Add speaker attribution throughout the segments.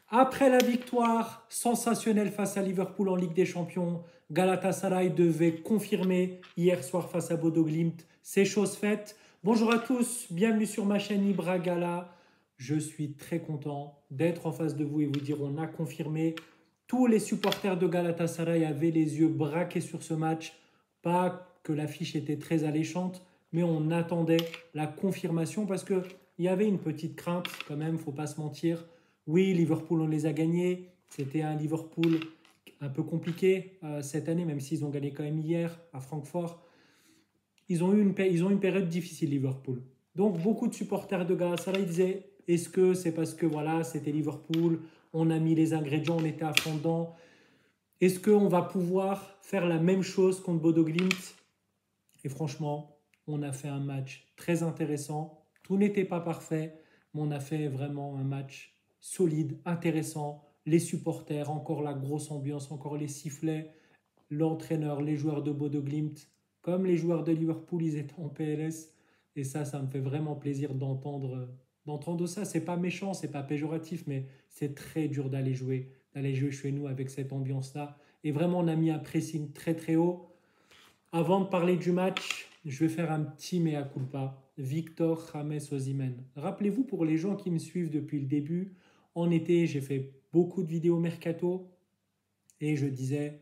Speaker 1: Après la victoire sensationnelle face à Liverpool en Ligue des Champions, Galatasaray devait confirmer hier soir face à Bodo Glimt. C'est chose faite. Bonjour à tous, bienvenue sur ma chaîne Ibra Gala. Je suis très content d'être en face de vous et vous dire on a confirmé. Tous les supporters de Galatasaray avaient les yeux braqués sur ce match. Pas que l'affiche était très alléchante, mais on attendait la confirmation parce qu'il y avait une petite crainte quand même, faut pas se mentir. Oui, Liverpool, on les a gagnés. C'était un Liverpool un peu compliqué cette année, même s'ils ont gagné quand même hier à Francfort. Ils ont eu une période difficile, Liverpool. Donc, beaucoup de supporters de Galatasaray disaient est-ce que c'est parce que voilà, c'était Liverpool, on a mis les ingrédients, on était à fond dedans. Est-ce qu'on va pouvoir faire la même chose contre Bodo Glimt? Et franchement, on a fait un match très intéressant. Tout n'était pas parfait, mais on a fait vraiment un match solide, intéressant. Les supporters, encore la grosse ambiance, encore les sifflets, l'entraîneur, les joueurs de Bodo Glimt, comme les joueurs de Liverpool, ils étaient en PLS. Et ça me fait vraiment plaisir d'entendre ça. C'est pas méchant, c'est pas péjoratif, mais c'est très dur d'aller jouer chez nous avec cette ambiance-là. Et vraiment, on a mis un pressing très très haut. Avant de parler du match, je vais faire un petit mea culpa. Victor James Osimhen. Rappelez-vous, pour les gens qui me suivent depuis le début, en été, j'ai fait beaucoup de vidéos mercato et je disais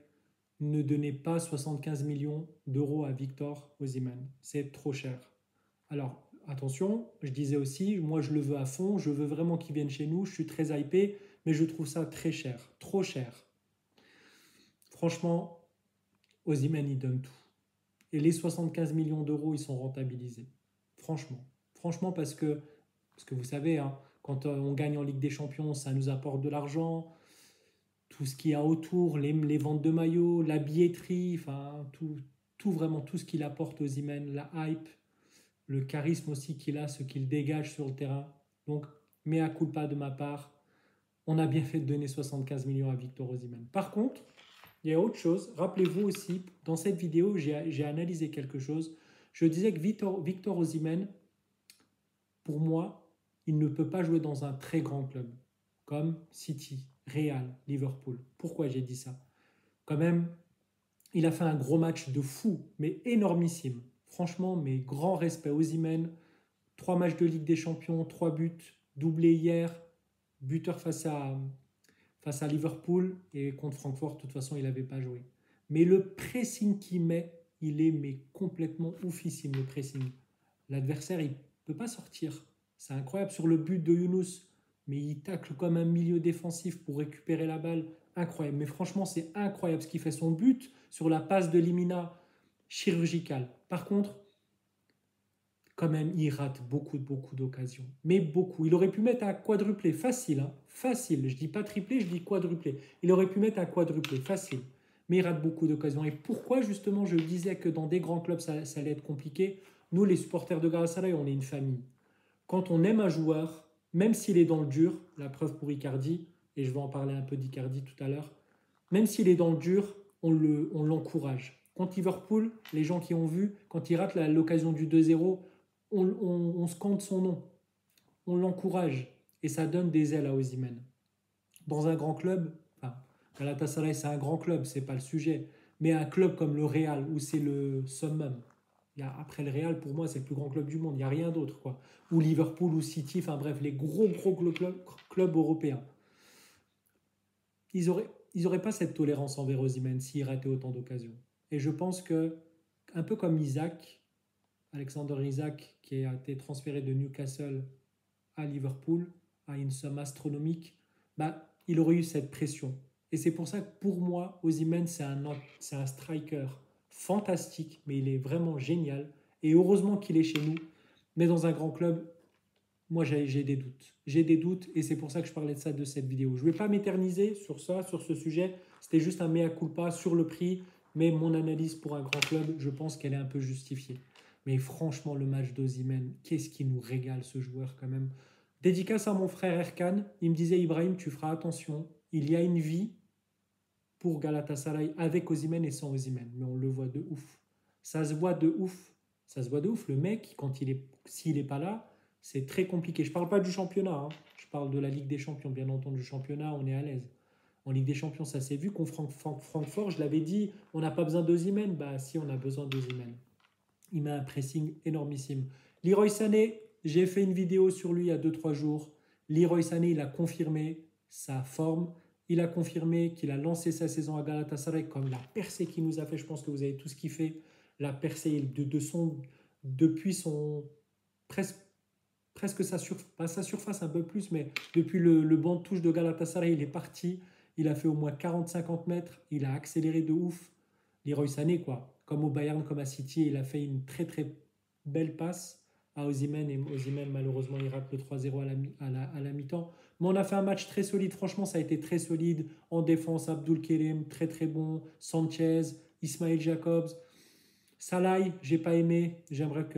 Speaker 1: ne donnez pas 75 millions d'euros à Victor Osimhen. C'est trop cher. Alors, attention, je disais aussi, moi je le veux à fond, je veux vraiment qu'il vienne chez nous, je suis très hypé, mais je trouve ça très cher, trop cher. Franchement, Osimhen, il donne tout. Et les 75 millions d'euros, ils sont rentabilisés. Franchement. Franchement, parce que vous savez, hein, quand on gagne en Ligue des Champions, ça nous apporte de l'argent. Tout ce qu'il y a autour, les ventes de maillots, la billetterie, enfin, vraiment tout ce qu'il apporte aux Osimhen, la hype, le charisme aussi qu'il a, ce qu'il dégage sur le terrain. Donc, mea culpa de ma part, on a bien fait de donner 75 millions à Victor Osimhen. Par contre, il y a autre chose. Rappelez-vous aussi, dans cette vidéo, j'ai analysé quelque chose. Je disais que Victor Osimhen, pour moi, il ne peut pas jouer dans un très grand club, comme City, Real, Liverpool. Pourquoi j'ai dit ça? Quand même, il a fait un gros match de fou, mais énormissime. Franchement, mes grands respects aux Osimhen. 3 matchs de Ligue des Champions, 3 buts, doublé hier, buteur face à Liverpool et contre Francfort, de toute façon, il n'avait pas joué. Mais le pressing qu'il met, il est mais complètement oufissime, le pressing. L'adversaire, il ne peut pas sortir. C'est incroyable sur le but de Younous, mais il tacle comme un milieu défensif pour récupérer la balle. Incroyable. Mais franchement, c'est incroyable ce qu'il fait. Son but sur la passe de Limina, chirurgicale. Par contre, quand même, il rate beaucoup d'occasions. Mais beaucoup. Il aurait pu mettre un quadruplé, facile, hein, facile. Je dis pas triplé, je dis quadruplé. Il aurait pu mettre un quadruplé, facile. Mais il rate beaucoup d'occasions. Et pourquoi justement je disais que dans des grands clubs, ça allait être compliqué? Nous, les supporters de Galatasaray, on est une famille. Quand on aime un joueur, même s'il est dans le dur, la preuve pour Icardi, et je vais en parler un peu d'Icardi tout à l'heure, même s'il est dans le dur, on l'encourage. Contre Liverpool, les gens qui ont vu, quand il rate l'occasion du 2-0, on scande son nom, on l'encourage et ça donne des ailes à Osimhen. Dans un grand club, enfin, Galatasaray c'est un grand club, c'est pas le sujet, mais un club comme le Real où c'est le summum. Après le Real, pour moi, c'est le plus grand club du monde. Il n'y a rien d'autre, quoi. Ou Liverpool, ou City, enfin bref, les gros clubs européens. Ils auraient pas cette tolérance envers Osimhen s'il ratait autant d'occasions. Et je pense que, un peu comme Isaac, Alexander Isaac, qui a été transféré de Newcastle à Liverpool à une somme astronomique, bah, il aurait eu cette pression. Et c'est pour ça que pour moi, Osimhen, c'est un striker fantastique, mais il est vraiment génial. Et heureusement qu'il est chez nous. Mais dans un grand club, moi j'ai des doutes. J'ai des doutes et c'est pour ça que je parlais de ça de cette vidéo. Je ne vais pas m'éterniser sur ça, sur ce sujet. C'était juste un mea culpa sur le prix, mais mon analyse pour un grand club, je pense qu'elle est un peu justifiée. Mais franchement, le match d'Osimhen, qu'est-ce qui nous régale ce joueur quand même. Dédicace à mon frère Erkan, il me disait Ibrahim, tu feras attention, il y a une vie pour Galatasaray avec Osimhen et sans Osimhen, mais on le voit de ouf. Ça se voit de ouf. Ça se voit de ouf. Le mec, s'il n'est pas là, C'est très compliqué. Je ne parle pas du championnat, hein. Je parle de la Ligue des Champions. Bien entendu, le championnat, on est à l'aise. En Ligue des Champions, ça s'est vu. Contre Francfort, je l'avais dit, on n'a pas besoin d'Osimhen. Bah si, on a besoin d'Osimhen. Il met un pressing énormissime. Leroy Sané, j'ai fait une vidéo sur lui il y a 2-3 jours. Leroy Sané, il a confirmé sa forme. Il a confirmé qu'il a lancé sa saison à Galatasaray comme la percée qu'il nous a fait. Je pense que vous avez tous kiffé. La percée depuis son presque sa surface un peu plus, mais depuis le banc de touche de Galatasaray, il est parti. Il a fait au moins 40-50 mètres. Il a accéléré de ouf. Leroy Sané, quoi. Comme au Bayern, comme à City, il a fait une très très belle passe à Osimhen. Et Osimhen, malheureusement, il rate le 3-0 à la mi-temps. Mais on a fait un match très solide. Franchement, ça a été très solide. En défense, Abdul Kerim, très très bon. Sanchez, Ismail Jacobs. Salah, j'ai pas aimé. J'aimerais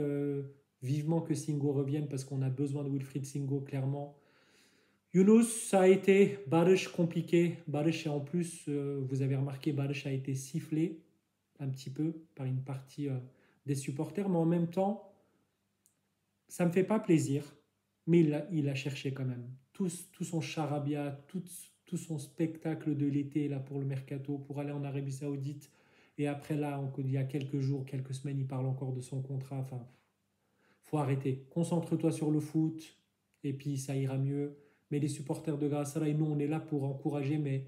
Speaker 1: vivement que Singo revienne parce qu'on a besoin de Wilfried Singo, clairement. Younous, ça a été Barış compliqué. Barış, et en plus, vous avez remarqué, Barış a été sifflé un petit peu par une partie des supporters, mais en même temps, ça ne me fait pas plaisir, mais il a cherché quand même. Tout son charabia, tout son spectacle de l'été là pour le mercato, pour aller en Arabie Saoudite. Et après là, il y a quelques jours, quelques semaines, il parle encore de son contrat. Enfin, faut arrêter. Concentre-toi sur le foot et puis ça ira mieux. Mais les supporters de Galatasaray, nous, on est là pour encourager, mais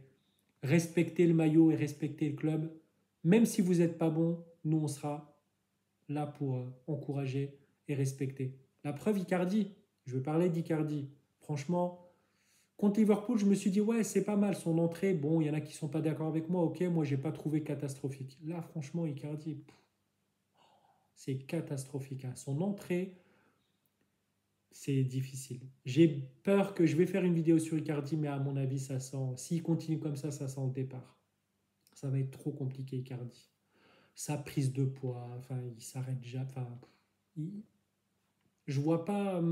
Speaker 1: respecter le maillot et respecter le club. Même si vous n'êtes pas bon, nous, on sera là pour encourager et respecter. La preuve, Icardi. Je veux parler d'Icardi. Franchement, contre Liverpool, je me suis dit, ouais, c'est pas mal son entrée. Bon, il y en a qui sont pas d'accord avec moi. Ok, moi, j'ai pas trouvé catastrophique. Là, franchement, Icardi, c'est catastrophique, hein. Son entrée, c'est difficile. J'ai peur que je vais faire une vidéo sur Icardi, mais à mon avis, ça sent. S'il continue comme ça sent le départ. Ça va être trop compliqué, Icardi. Sa prise de poids, enfin, il s'arrête déjà. Enfin, je vois pas.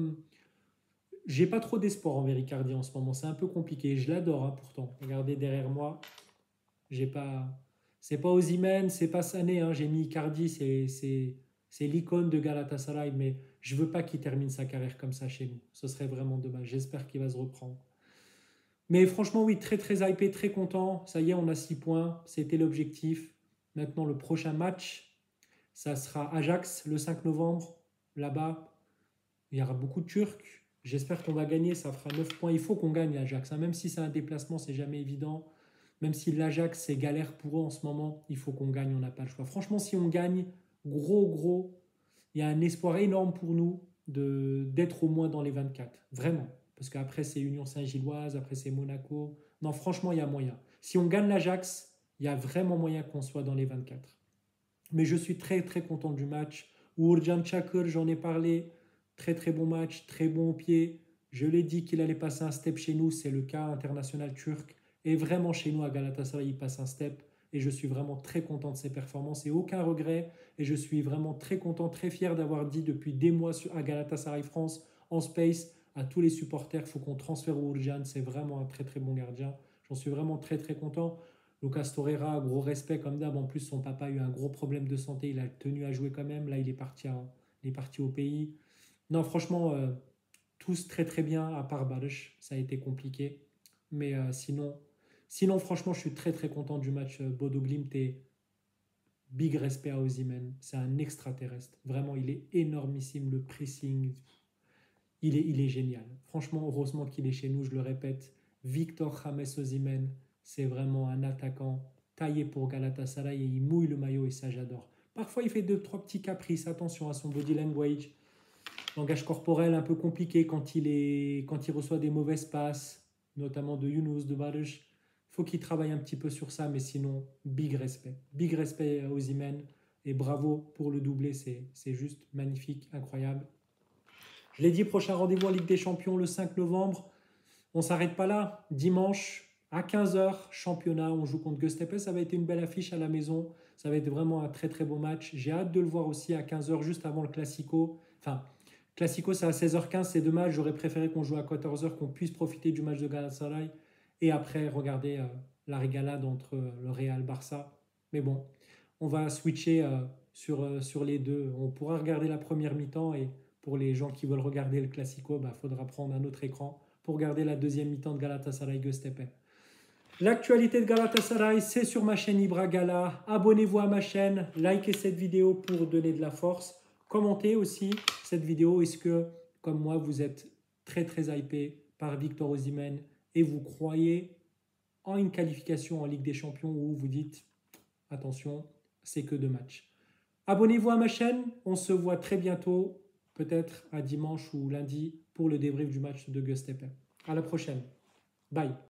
Speaker 1: J'ai pas trop d'espoir envers Icardi en ce moment. C'est un peu compliqué. Je l'adore, hein, pourtant. Regardez derrière moi. J'ai pas. C'est pas Osimhen, c'est pas Sané, hein. J'ai mis Icardi, c'est l'icône de Galatasaray, mais je veux pas qu'il termine sa carrière comme ça chez nous. Ce serait vraiment dommage. J'espère qu'il va se reprendre. Mais franchement, oui, très très hypé, très content. Ça y est, on a 6 points. C'était l'objectif. Maintenant, le prochain match, ça sera Ajax le 5 novembre. Là-bas, il y aura beaucoup de Turcs. J'espère qu'on va gagner. Ça fera 9 points. Il faut qu'on gagne l'Ajax, hein. Même si c'est un déplacement, c'est jamais évident. Même si l'Ajax, c'est galère pour eux en ce moment, il faut qu'on gagne. On n'a pas le choix. Franchement, si on gagne, gros, il y a un espoir énorme pour nous d'être au moins dans les 24. Vraiment. Parce qu'après, c'est Union Saint-Gilloise, après, c'est Monaco. Non, franchement, il y a moyen. Si on gagne l'Ajax, il y a vraiment moyen qu'on soit dans les 24. Mais je suis très, très content du match. Uğurcan Çakır, j'en ai parlé. Très, très bon match, très bon au pied. Je l'ai dit qu'il allait passer un step chez nous. C'est le cas international turc. Et vraiment, chez nous, à Galatasaray, il passe un step. Et je suis vraiment très content de ses performances et aucun regret. Et je suis vraiment très content, très fier d'avoir dit depuis des mois à Galatasaray France, en Space, à tous les supporters, il faut qu'on transfère Uğurcan. C'est vraiment un très très bon gardien. J'en suis vraiment très très content. Lucas Torreira, gros respect comme d'hab. En plus, son papa a eu un gros problème de santé. Il a tenu à jouer quand même. Là, il est parti au pays. Non, franchement, tous très très bien, à part Barış. Ça a été compliqué. Mais sinon, franchement, je suis très très content du match Bodo Glimt et big respect à Osimhen. C'est un extraterrestre. Vraiment, il est énormissime. Le pressing, il est génial. Franchement, heureusement qu'il est chez nous, je le répète. Victor James Osimhen, c'est vraiment un attaquant taillé pour Galatasaray et il mouille le maillot et ça, j'adore. Parfois, il fait 2-3 petits caprices. Attention à son body language. Langage corporel un peu compliqué quand il reçoit des mauvaises passes, notamment de Younous, de Barış. Faut qu'il travaille un petit peu sur ça, mais sinon, big respect. Big respect à Osimhen et bravo pour le doublé, c'est juste magnifique, incroyable. Je l'ai dit, prochain rendez-vous en Ligue des Champions le 5 novembre. On ne s'arrête pas là. Dimanche à 15h, championnat, on joue contre Göztepe. Ça va être une belle affiche à la maison. Ça va être vraiment un très très beau match. J'ai hâte de le voir aussi à 15h, juste avant le Classico. Enfin, Classico, c'est à 16h15, c'est dommage. J'aurais préféré qu'on joue à 14h, qu'on puisse profiter du match de Galatasaray. Et après, regarder la régalade entre le Real Barça. Mais bon, on va switcher sur les deux. On pourra regarder la première mi-temps et Pour les gens qui veulent regarder le Classico, il faudra prendre un autre écran pour regarder la deuxième mi-temps de Galatasaray-Göztepe. L'actualité de Galatasaray, c'est sur ma chaîne Ibra Gala. Abonnez-vous à ma chaîne, likez cette vidéo pour donner de la force. Commentez aussi cette vidéo. Est-ce que, comme moi, vous êtes très hypé par Victor Osimhen et vous croyez en une qualification en Ligue des Champions où vous dites attention, c'est que 2 matchs. Abonnez-vous à ma chaîne, on se voit très bientôt, peut-être à dimanche ou lundi pour le débrief du match de Göztepe. À la prochaine. Bye.